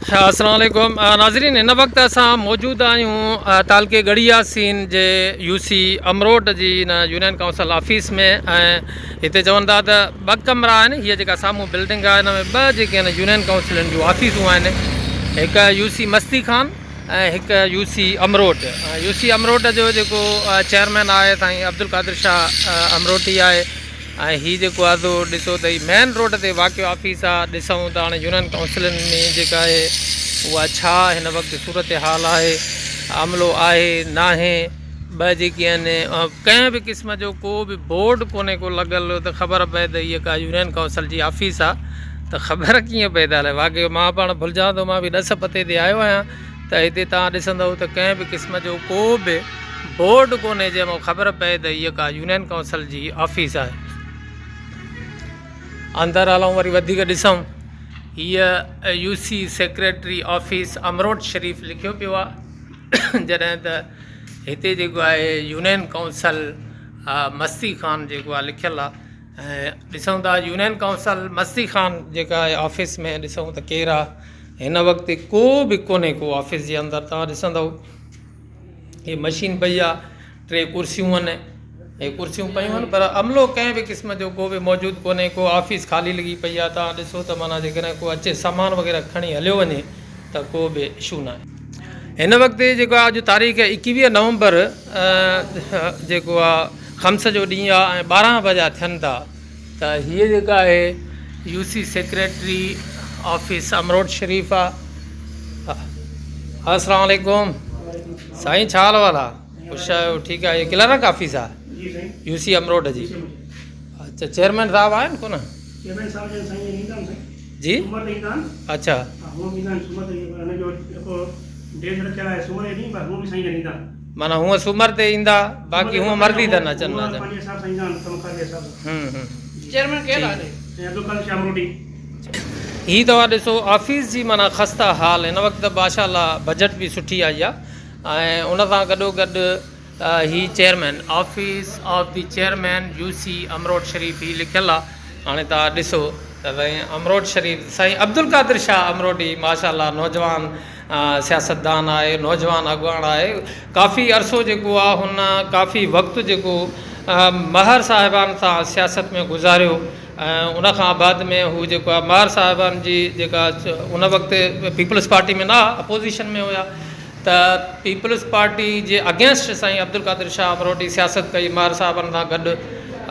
अस्सलाम वालेकुम नाज़रीन। हिन वक़्तु असां मौजूदु आहियूं तालके गढ़ी यासीन जे यूसी अमरोट जी हिन यूनियन काउंसिल ऑफिस में। ऐं हिते चवनि था त ॿ कमरा आहिनि। हीअ जेका साम्हूं बिल्डिंग आहे हिन में ॿ जेके आहिनि यूनियन काउंसिलनि जूं ऑफिसूं आहिनि। हिकु यूसी मस्ती खान ऐं हिकु यूसी अमरोट। यूसी अमरोट जो जेको चेयरमैन आहे साईं अब्दुल कादिर शाह अमरोटी आहे। ऐं हीअ जेको आहे सो ॾिसो त हीअ मेन रोड ते वाक़ियो ऑफिस आहे। ॾिसूं त हाणे यूनियन काउंसिलनि में जेका आहे उहा छा हिन वक़्तु सूरत हाल आहे, अमलो आहे न आहे। ॿ जेके आहिनि कंहिं बि क़िस्म जो को बि बोर्ड कोन्हे को लॻल त ख़बर पए त हीअ का यूनियन काउंसिल जी ऑफिस आहे। त ख़बर कीअं पए त हले, वाक़ई मां पाण भुलिजां थो, मां बि ॾस पते ते आयो आहियां। त हिते तव्हां ॾिसंदव त कंहिं बि क़िस्म जो को बि बोर्ड कोन्हे जंहिंमां ख़बर पए त हीअ का यूनियन काउंसिल जी ऑफिस आहे। अंदरि हलूं वरी वधीक ॾिसूं। हीअ यूसी सेक्रेटरी ऑफिस अमरोट शरीफ़ लिखियो पियो आहे। जॾहिं त हिते जेको आहे यूनियन काउंसिल मस्ती खान जेको आहे लिखियलु आहे। ऐं ॾिसूं था यूनियन काउंसिल मस्ती खान जेका आहे ऑफिस में ॾिसूं त केरु आहे। हिन वक़्तु को बि कोन्हे को ऑफिस जे अंदरि। तव्हां ॾिसंदव हीअ मशीन पई आहे, 3 कुर्सियूं आहिनि, हे कुर्सियूं पयूं आहिनि, पर अमलो कंहिं बि क़िस्म जो को बि मौजूदु कोन्हे। को ऑफिस ख़ाली लॻी पई आहे। तव्हां ॾिसो त माना जेकॾहिं को अचे सामान वग़ैरह खणी हलियो वञे त को बि इशू न आहे। हिन वक़्तु जेको आहे अॼु तारीख़ 21 नवंबर जेको आहे ख़म्स जो ॾींहुं आहे ऐं 12 बजा थियनि था। त हीअ जेका आहे यूसी सेक्रेटरी ऑफिस अमरोट शरीफ़ आहे। अस्सलाम वालेकुम साईं, छा हाल वाल आहे? ख़ुशि आहियो? ठीकु आहे। इहा क्लर्क ऑफिस आहे यूसी अमरोट जी? अच्छा, चेयरमैन साहब आहिनि कोन? जी अच्छा, माना हूअं सूमर ते ईंदा, बाक़ी हूअं मर्दी त न अचनि। हीअ तव्हां ॾिसो ऑफिस जी माना ख़स्ता हाल। हिन वक़्तु माशाअल्लाह बजट बि सुठी आई आहे। ऐं उन सां गॾोगॾु ही chairman office of the chairman UC Amrot Sharif ही लिखियलु आहे। हाणे तव्हां ॾिसो त साईं अमरोट शरीफ़ साईं अब्दुल कादिर शाह अमरोटी माशाअल्लाह नौजवान सियासतदान आहे, नौजवान अॻुवान आहे। काफ़ी अरसो जेको आहे हुन काफ़ी वक़्तु जेको महर साहिबान सां सियासत में गुज़ारियो। ऐं उनखां बाद में हू जेको आहे महर साहिबान जी जेका उन वक़्तु पीपल्स पार्टी में न अपोज़िशन में हुया। त पीपल्स पार्टी जे अगेंस्ट साईं अब्दुल कादिर शाह अमरोटी सियासत कई महर साहिबनि सां गॾु।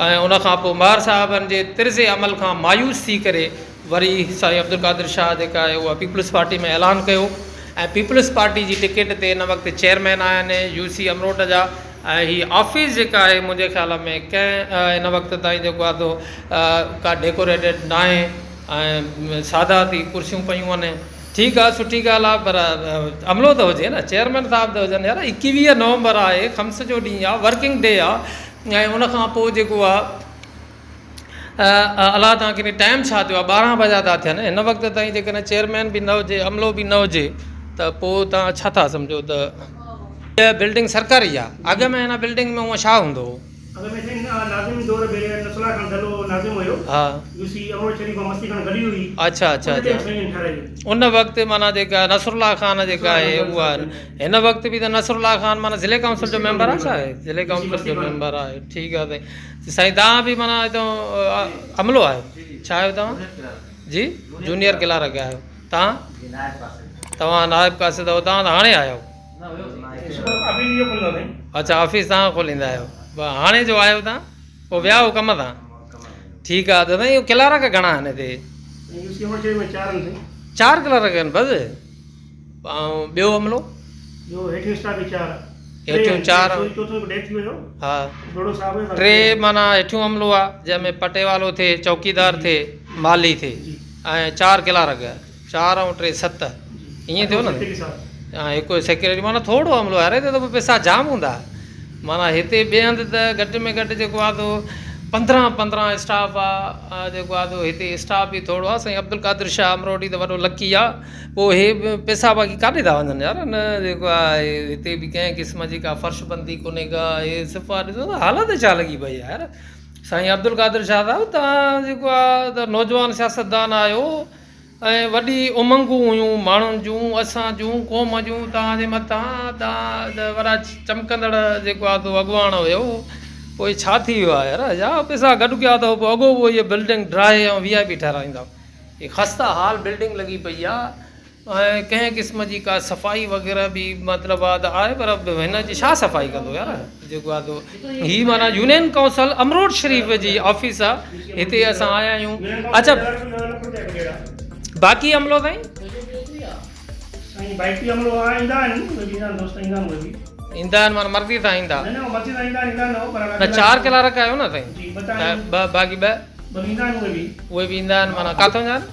ऐं उनखां पोइ महर साहिबनि जे तिर्ज़े अमल खां मायूस थी करे वरी साईं अब्दुल कादिर शाह जेका आहे उहा पीपल्स पार्टी में ऐलान कयो। ऐं पीपल्स पार्टी जी टिकट ते हिन वक़्तु चेयरमैन आहिनि यूसी अमरोट जा। ऐं हीअ ऑफिस जेका आहे मुंहिंजे ख़्याल में कंहिं हिन वक़्तु ताईं जेको आहे सो का डेकोरेटेड न आहे ऐं सादा थी कुर्सियूं पयूं आहिनि। ठीकु आहे, सुठी ॻाल्हि आहे, पर अमलो त हुजे न, चेयरमैन साहिब त हुजनि यार। 21 नवंबर आहे, ख़म्स जो ॾींहुं आहे, वर्किंग डे आहे। ऐं उनखां पोइ जेको आहे अलाह तव्हांखे टाइम छा थियो आहे, 12 बजा था थियनि। हिन वक़्तु ताईं जेकॾहिं चेयरमैन बि न हुजे, अमलो बि न हुजे, त पोइ तव्हां छा था सम्झो त हीअ बिल्डिंग सरकारी आहे। अॻ में हिन बिल्डिंग में उहो छा हूंदो हो? हा, अच्छा अच्छा अच्छा। उन वक़्तु माना जेका नसरुल्ला ख़ान जेका आहे उहा हिन वक़्तु बि त नसरुल्ला ख़ान माना ज़िले काउंसिल जो मेंबर आहे। छा आहे ज़िले काउंसिल जो मेंबर आहे? ठीकु आहे साईं। तव्हां बि माना हितां अमलो आहियो? छा आहियो तव्हां? जी जूनियर क्लर्क आहियो। तव्हां नाइब कासिद अथव? तव्हां त हाणे आहियो? अच्छा, ऑफिस तव्हां खोलींदा आहियो? हाणे जो आहियो तव्हां? पोइ विया हो कम तां? ठीकु आहे। त साईं इहो क्लर्क घणा आहिनि हिते? 4 क्लर्क आहिनि बसि? ऐं ॿियो अमलो? हेठियूं 4? हा, 3 माना हेठियूं अमलो आहे जंहिंमें पटे वालो थिए, चौकीदार थिए, माली थिए, ऐं 4 क्लर्क। 4 ऐं 3 7 ईअं थियो न? ऐं हिकु सेक्रेटरी, माना थोरो अमलो आहे। हिते त पोइ पैसा जाम हूंदा। माना हिते ॿिए हंधि त घटि में घटि जेको आहे सो 15 स्टाफ आहे जेको आहे सो हिते स्टाफ बि थोरो आहे। साईं अब्दुल कादिर शाह अमरोटी त वॾो लकी आहे। पोइ हे पैसा बाक़ी काॾे था वञनि यार? न जेको आहे हिते बि कंहिं क़िस्म जी का फ़र्शबंदी कोन्हे का। हे सिफ़ा ॾिसो त हालत छा लॻी पई आहे यार। साईं अब्दुल कादिर शाह साहिबु, तव्हां जेको आहे त नौजवान सियासतदान आहियो, ऐं वॾी उमंगूं हुयूं माण्हुनि जूं, असां जूं क़ौम जूं, तव्हांजे मथां तव्हां वॾा चमकंदड़ जेको आहे तो अॻुवाण हुयो, पोइ छा थी वियो आहे यार, या पैसा गॾु कया अथव, पोइ अॻो पोइ इहे बिल्डिंग ड्राए ऐं VIP ठाराईंदा। इहे खस्ता हाल बिल्डिंग लॻी पई आहे ऐं कंहिं क़िस्म जी का सफ़ाई वग़ैरह बि मतिलबु आहे त आहे, पर हिन जी छा सफ़ाई कंदो यार जेको आहे तो। हीअ माना यूनियन काउंसिल अमरोड शरीफ़ जी ऑफिस आहे, हिते असां आया आहियूं। अच्छा बाक़ी अमलो ताईं ईंदा आहिनि, माना मर्दी तां ईंदा न, 4 क्लार्क आहियो न साईं, बाक़ी ॿ उहे बि ईंदा आहिनि, माना किथां जा आहिनि?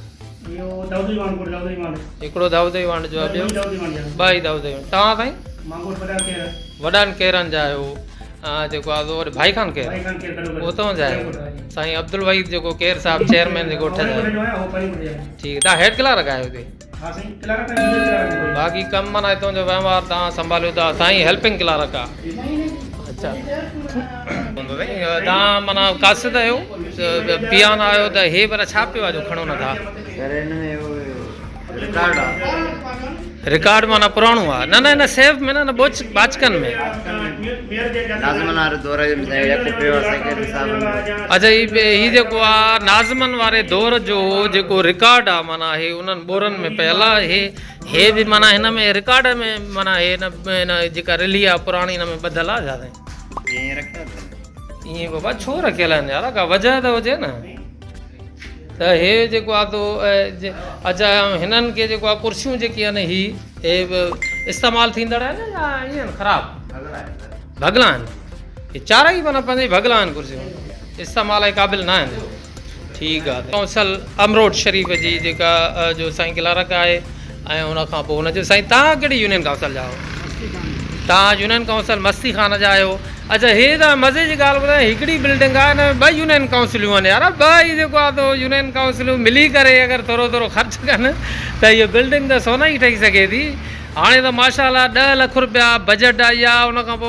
हिकिड़ो दाऊदी वांड जो आहे, ॿियो 2 ई दाऊदी वांड। तव्हां साईं वॾनि केरनि जा आहियो, जेको आहे वरी भाई खान केर उतां जा आहियो, साईं अब्दुल वहीद जेको केर साहब चेयरमैन जे ॻोठ जा, ठीकु। तव्हां हेड क्लार्क आहियो हिते, बाक़ी कमु माना हितां जो वहिंवार तव्हां संभालियो था, साईं हेल्पिंग क्लार्क आहे। अच्छा तव्हां माना कासिद आहियो, पियान आहियो त हे पर छा पियो आहे जो खणो नथा? रिकॉर्ड माना पुराणो आहे, न न न सेफ में न बाचकन में। अच्छा ही जेको आहे नाज़मन वारे दौर जो जेको रिकॉर्ड आहे, माना हे उन्हनि बोरनि में पियल आहे, हे बि माना हिन में रिकॉर्ड में माना हे न जेका रिली आहे पुराणी हिन में ॿधल आहे छा? ईअं बाबा छो रखियल आहिनि यार, का वजह त हुजे न। त हे जेको आहे तो अच्छा हिननि खे जेको आहे कुर्सियूं जेकी आहिनि हे इस्तेमालु थींदड़ आहिनि या ईअं आहिनि ख़राबु भगला आहिनि? हे 4 ई माना पंहिंजे भगला आहिनि, कुर्सियूं इस्तेमाल जे क़ाबिल न आहिनि। ठीकु आहे। काउंसिल अमरोड शरीफ़ जी जेका जो साईं क्लार्क आहे, ऐं उनखां पोइ हुनजो साईं तव्हां कहिड़ी यूनियन काउंसिल जा आहियो? तव्हां यूनियन काउंसिल मस्ती खान जा आहियो। अच्छा हे त मज़े जी ॻाल्हि ॿुधायां, हिकिड़ी बिल्डिंग आहे, हिन में 2 यूनियन काउंसिलियूं आहिनि यार, 2 ई जेको आहे तो यूनियन काउंसिलियूं मिली करे अगरि थोरो ख़र्चु कनि त इहा बिल्डिंग त सोना ई ठही सघे थी। हाणे त माशाअल्लाह 10 लख रुपया बजट आई आहे, उनखां पोइ